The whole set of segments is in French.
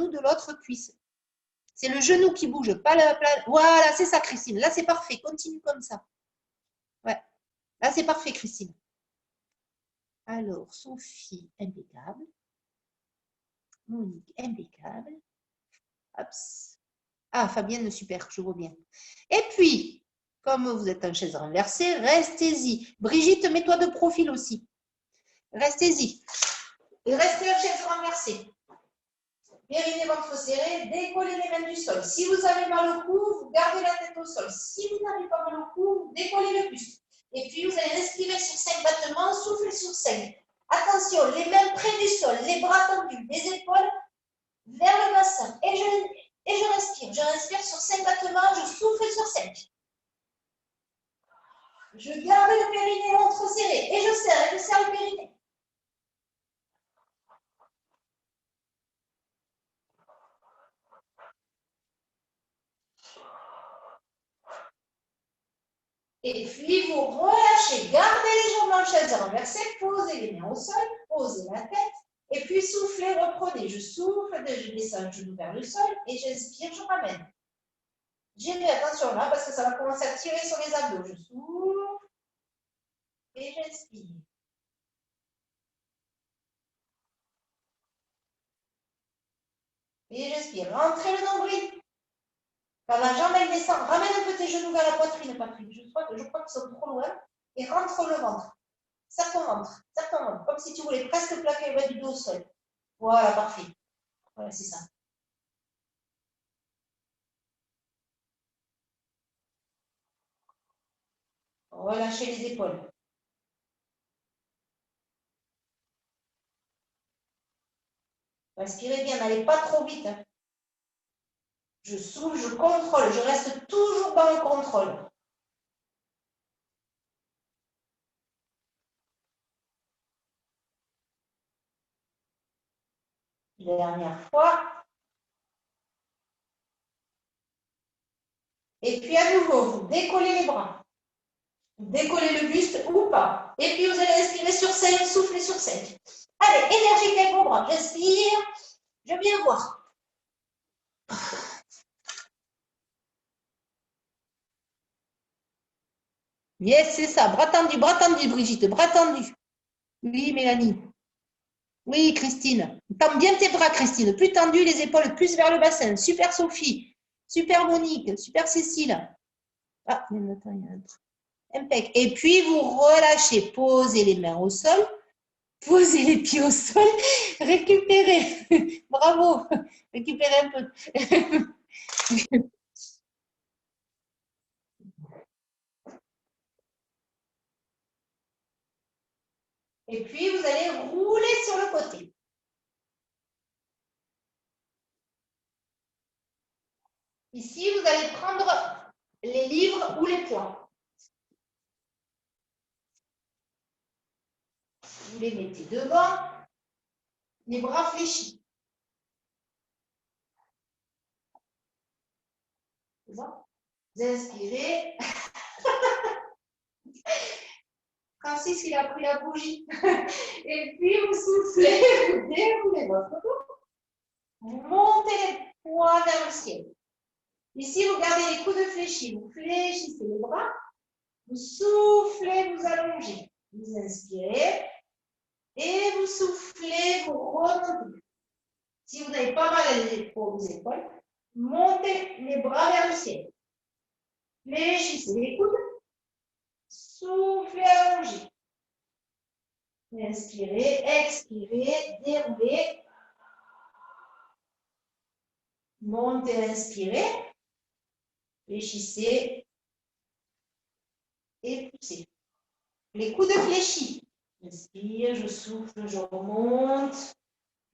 genou de l'autre cuisse. C'est le genou qui bouge, pas la... Voilà, c'est ça, Christine. Là, c'est parfait. Continue comme ça. Ouais. Là, c'est parfait, Christine. Alors, Sophie, impeccable. Monique, impeccable. Hops. Ah, Fabienne, super, je vois bien. Et puis, comme vous êtes en chaise renversée, restez-y. Brigitte, mets-toi de profil aussi. Restez-y. Et restez en chaise renversée. Périnée, ventre serré, décollez les mains du sol. Si vous avez mal au cou, vous gardez la tête au sol. Si vous n'avez pas mal au cou, vous décollez le buste. Et puis, vous allez respirer sur 5 battements, soufflez sur 5. Attention, les mains près du sol, les bras tendus, les épaules vers le bassin. Et je respire. Je respire sur 5 battements, je souffle sur 5. Je garde le périnée, ventre serré. Et je serre le périnée. Et puis, vous relâchez. Gardez les jambes en chaise renversée. Posez les mains au sol. Posez la tête. Et puis, soufflez, reprenez. Je souffle, je descends le genou vers le sol. Et j'inspire, je ramène. J'ai attention là, parce que ça va commencer à tirer sur les abdos. Je souffle. Et j'inspire. Et j'inspire. Rentrez le nombril. Quand la jambe, elle descend, ramène un peu tes genoux vers la poitrine, Patrick. Je crois qu'ils sont trop loin. Et rentre le ventre. Serre ton ventre. Serre ton ventre. Comme si tu voulais presque plaquer le bas du dos au sol. Voilà, parfait. Voilà, c'est ça. Relâchez les épaules. Respirez bien, n'allez pas trop vite. Hein. Je souffle, je contrôle. Je reste toujours dans le contrôle. Dernière fois. Et puis à nouveau, vous décollez les bras. Vous décollez le buste ou pas. Et puis vous allez respirer sur 5, souffler sur 5. Allez, énergie avec vos bras. J'inspire. Je viens voir. Yes, c'est ça. Bras tendu, Brigitte. Bras tendu. Oui, Mélanie. Oui, Christine. Tends bien tes bras, Christine. Plus tendu, les épaules plus vers le bassin. Super Sophie. Super Monique. Super Cécile. Ah, il y a un truc. Impec. Et puis, vous relâchez. Posez les mains au sol. Posez les pieds au sol. Récupérez. Bravo. Récupérez un peu. Et puis, vous allez rouler sur le côté. Ici, vous allez prendre les livres ou les poids. Vous les mettez devant, les bras fléchis. C'est bon? Vous inspirez. Francis, il a pris la bougie. Et puis, vous soufflez, vous déroulez votre dos. Vous montez les poids vers le ciel. Ici, vous gardez les coudes fléchis. Vous fléchissez les bras. Vous soufflez, vous allongez. Vous inspirez. Et vous soufflez, vous remontez. Si vous n'avez pas mal aux épaules, montez les bras vers le ciel. Fléchissez les coudes. Soufflez, allongez. Inspirez, expirez, déroulez. Montez, inspirez. Fléchissez et poussez. Les coudes fléchis. Inspire, je souffle, je remonte.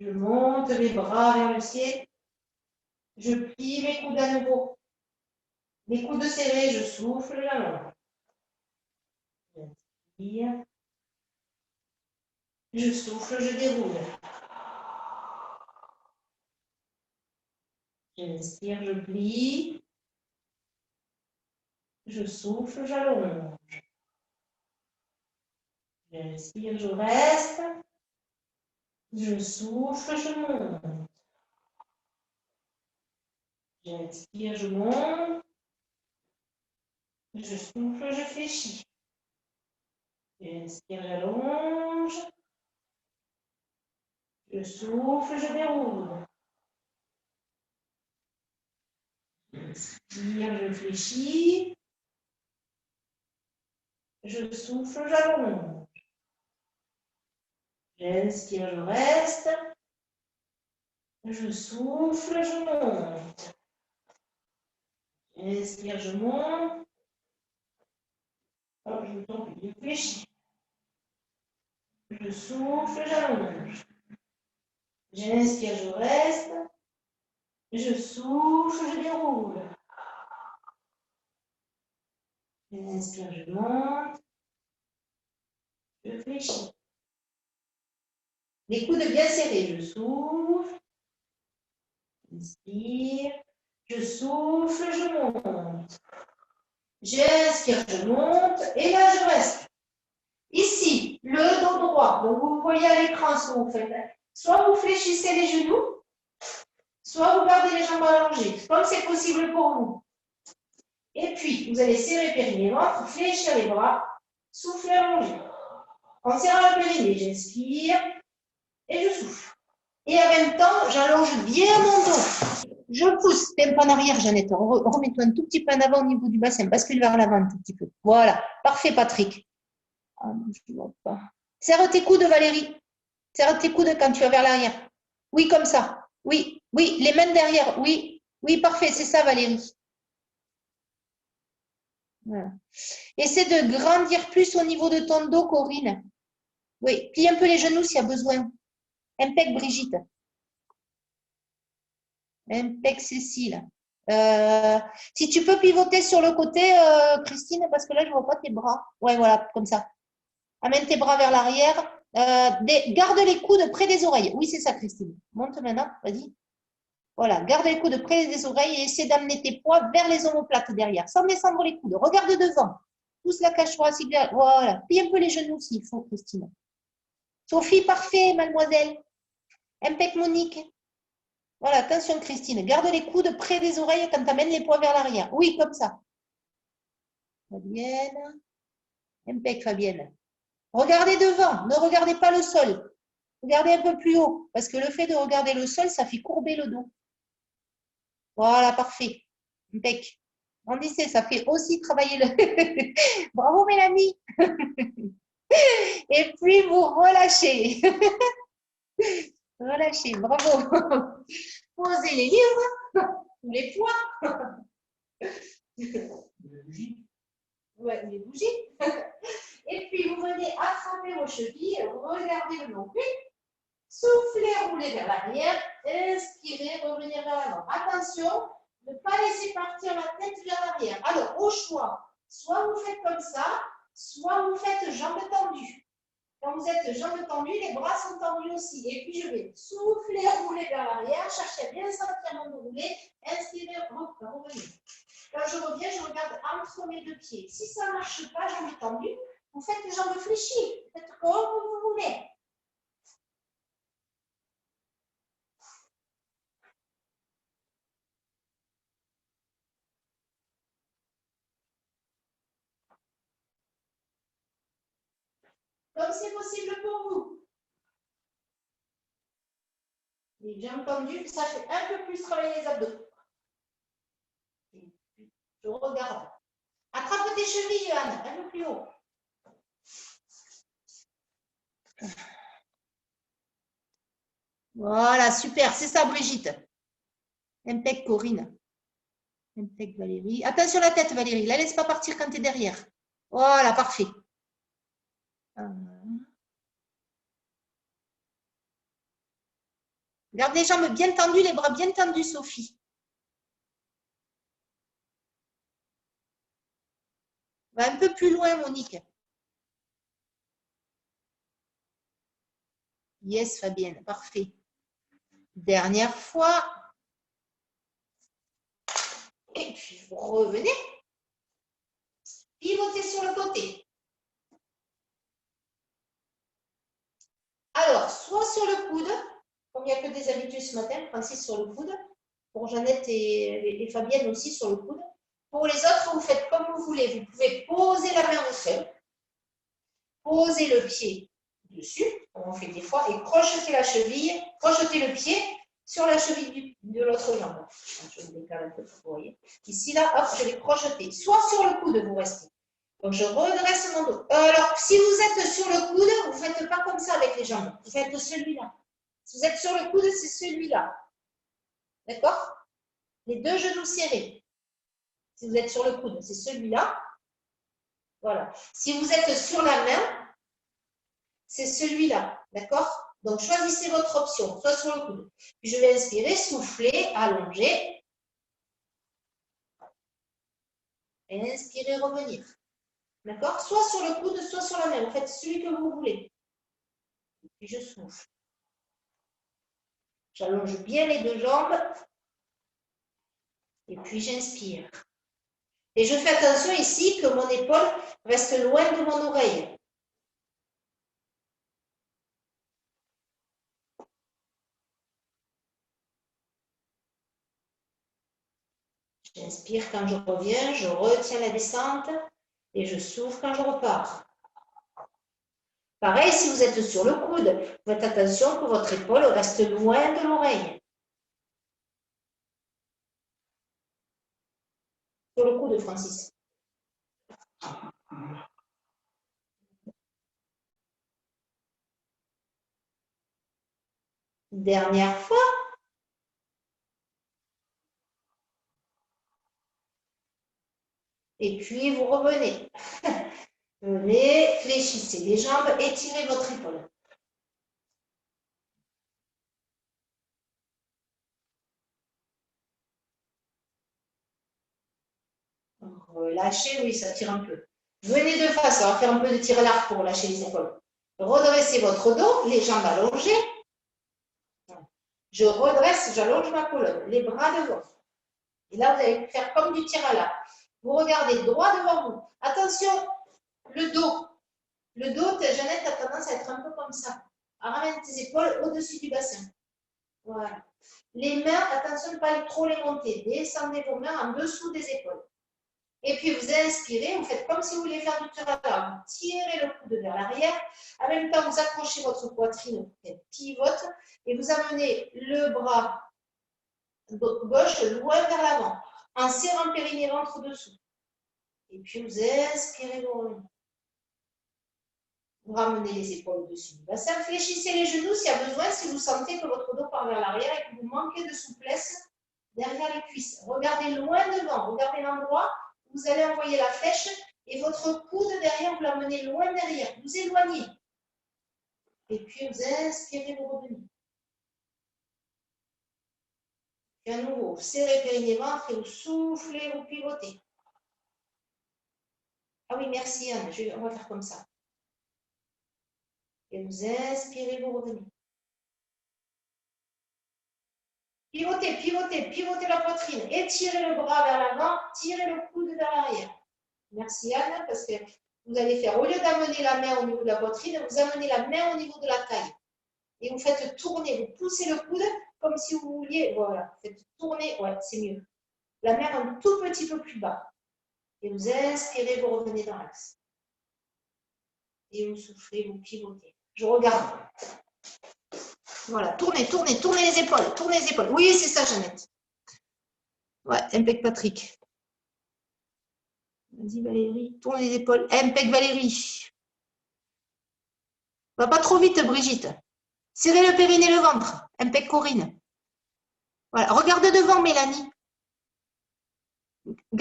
Je monte les bras vers le ciel. Je plie mes coudes à nouveau. Les coudes serrés, je souffle, j'allonge. J'inspire. Je souffle, je déroule. J'inspire, je plie. Je souffle, j'allonge. J'inspire, je reste. Je souffle, je monte. J'inspire, je monte. Je souffle, je fléchis. J'inspire, j'allonge. Je souffle, je déroule. J'inspire, je fléchis. Je souffle, j'allonge. J'inspire, je reste. Je souffle, je monte. J'inspire, je monte. Oh, je tombe, je fléchis. Je souffle, j'allonge. J'inspire, je reste. Je souffle, je déroule. J'inspire, je monte. Je fléchis. Les coudes bien serrés. Je souffle. Inspire. Je souffle, je monte. J'inspire, je monte. Et là, je reste. Ici, le dos droit. Donc, vous voyez à l'écran ce que vous faites. Soit vous fléchissez les genoux, soit vous gardez les jambes allongées, comme c'est possible pour vous. Et puis, vous allez serrer périnée ventre, fléchir les bras, souffler allonger. En serrant le périnée, j'inspire et je souffle. Et en même temps, j'allonge bien mon dos. Je pousse, t'es un peu en arrière, Jeannette. Remets-toi un tout petit peu en avant au niveau du bassin. Bascule vers l'avant un tout petit peu. Voilà. Parfait, Patrick. Ah non, je ne vois pas. Serre tes coudes, Valérie. Serre tes coudes quand tu vas vers l'arrière. Oui, comme ça. Oui, oui. Les mains derrière. Oui, oui, parfait. C'est ça, Valérie. Voilà. Essaie de grandir plus au niveau de ton dos, Corinne. Oui, plie un peu les genoux s'il y a besoin. Impec, Brigitte. Impec, Cécile. Si tu peux pivoter sur le côté, Christine, parce que là, je ne vois pas tes bras. Ouais, voilà, comme ça. Amène tes bras vers l'arrière. Garde les coudes près des oreilles. Oui, c'est ça, Christine. Monte maintenant, vas-y. Voilà, garde les coudes près des oreilles et essaie d'amener tes poids vers les omoplates derrière, sans descendre les coudes. Regarde devant. Pousse la cache thoracique. Voilà. Plie un peu les genoux s'il faut, Christine. Sophie, parfait, mademoiselle. Impec, Monique. Voilà, attention, Christine. Garde les coudes près des oreilles quand tu amènes les poids vers l'arrière. Oui, comme ça. Fabienne. Impec, Fabienne. Regardez devant. Ne regardez pas le sol. Regardez un peu plus haut. Parce que le fait de regarder le sol, ça fait courber le dos. Voilà, parfait. Impec. On dit ça fait aussi travailler le... Bravo, Mélanie. Et puis, vous relâchez. Relâchez, bravo. Posez les livres, les poids. Ouais, les bougies. Et puis, vous venez attraper vos chevilles, regardez le nombril, soufflez, roulez vers l'arrière, inspirez, revenir vers l'avant. Attention, ne pas laisser partir la tête vers l'arrière. Alors, au choix, soit vous faites comme ça, soit vous faites jambes tendues. Quand vous êtes jambes tendues, les bras sont tendus aussi. Et puis, je vais souffler, rouler vers l'arrière, chercher à bien sentir mon dos rouler, inspirer, revenir. Quand je reviens, je regarde entre mes deux pieds. Si ça ne marche pas, jambes tendues, vous faites les jambes fléchies. Faites comme vous voulez. Comme c'est possible pour vous. Les jambes tendues, ça fait un peu plus travailler les abdos. Je regarde. Attrape tes chevilles, Anne, un peu plus haut. Voilà, super. C'est ça, Brigitte. Impec, Corinne. Impec, Valérie. Attention la tête, Valérie. La laisse pas partir quand tu es derrière. Voilà, parfait. Garde les jambes bien tendues, les bras bien tendus, Sophie. Va un peu plus loin, Monique. Yes, Fabienne, parfait. Dernière fois. Et puis, vous revenez. Pivotez sur le côté. Alors, soit sur le coude, comme il n'y a que des habitués ce matin, Francis sur le coude. pour Jeannette et Fabienne aussi sur le coude. Pour les autres, vous faites comme vous voulez. Vous pouvez poser la main au sol, poser le pied dessus, comme on fait des fois, et crocheter la cheville, crocheter le pied sur la cheville de l'autre jambe. Je me décale un peu, vous voyez. Ici, là, hop, je vais crocheter. Soit sur le coude, vous restez. Donc, je redresse mon dos. Alors, si vous êtes sur le coude, vous ne faites pas comme ça avec les jambes. Vous faites celui-là. Si vous êtes sur le coude, c'est celui-là. D'accord? Les deux genoux serrés. Si vous êtes sur le coude, c'est celui-là. Voilà. Si vous êtes sur la main, c'est celui-là. D'accord? Donc, choisissez votre option, soit sur le coude. Puis, je vais inspirer, souffler, allonger. Et inspirer, revenir. D'accord? Soit sur le coude, soit sur la main. Vous faites celui que vous voulez. Et puis, je souffle. J'allonge bien les deux jambes. Et puis, j'inspire. Et je fais attention ici que mon épaule reste loin de mon oreille. J'inspire quand je reviens, je retiens la descente et je souffle quand je repars. Pareil, si vous êtes sur le coude, faites attention que votre épaule reste loin de l'oreille. Sur le coude, Francis. Dernière fois. Et puis, vous revenez. Venez, fléchissez les jambes, étirez votre épaule. Relâchez, oui, ça tire un peu. Venez de face, on va faire un peu de tir à l'arc pour lâcher les épaules. Redressez votre dos, les jambes allongées. Je redresse, j'allonge ma colonne, les bras devant. Et là, vous allez faire comme du tir à l'arc. Vous regardez droit devant vous. Attention, le dos. Le dos, Jeannette a tendance à être un peu comme ça. Ramène tes épaules au-dessus du bassin. Voilà. Les mains, attention de ne pas trop les monter. Descendez vos mains en dessous des épaules. Et puis, vous inspirez, vous faites comme si vous vouliez faire du tir à l'arc. Vous tirez le coude vers l'arrière. En même temps, vous accrochez votre poitrine, elle pivote, et vous amenez le bras gauche loin vers l'avant, en serrant le périnée ventre dessous. Et puis, vous inspirez vos revenez. Vous ramenez les épaules au-dessus du bassin. Fléchissez les genoux s'il y a besoin, si vous sentez que votre dos part vers l'arrière et que vous manquez de souplesse derrière les cuisses. Regardez loin devant, regardez l'endroit où vous allez envoyer la flèche et votre coude derrière, vous l'amenez loin derrière. Vous éloignez. Et puis, vous inspirez, vous revenez. Et à nouveau, vous serrez périnée ventre et vous soufflez, vous pivotez. Ah oui, merci Anne, on va faire comme ça. Et vous inspirez, vous revenez. Pivotez, pivotez, pivotez la poitrine. Étirez le bras vers l'avant, tirez le coude vers l'arrière. Merci Anne, parce que vous allez faire, au lieu d'amener la main au niveau de la poitrine, vous amenez la main au niveau de la taille. Et vous faites tourner, vous poussez le coude comme si vous vouliez, voilà, vous faites tourner, ouais, c'est mieux. La main un tout petit peu plus bas. Et vous inspirez, vous revenez dans l'axe. Et vous soufflez, vous pivotez. Je regarde. Voilà, tournez, tournez, tournez les épaules, tournez les épaules. Oui, c'est ça, Jeannette. Ouais, impec Patrick. Vas-y, Valérie, tourne les épaules. Impec Valérie. Va pas trop vite, Brigitte. Serrez le périnée, le ventre. Impec Corinne. Voilà, regarde devant, Mélanie.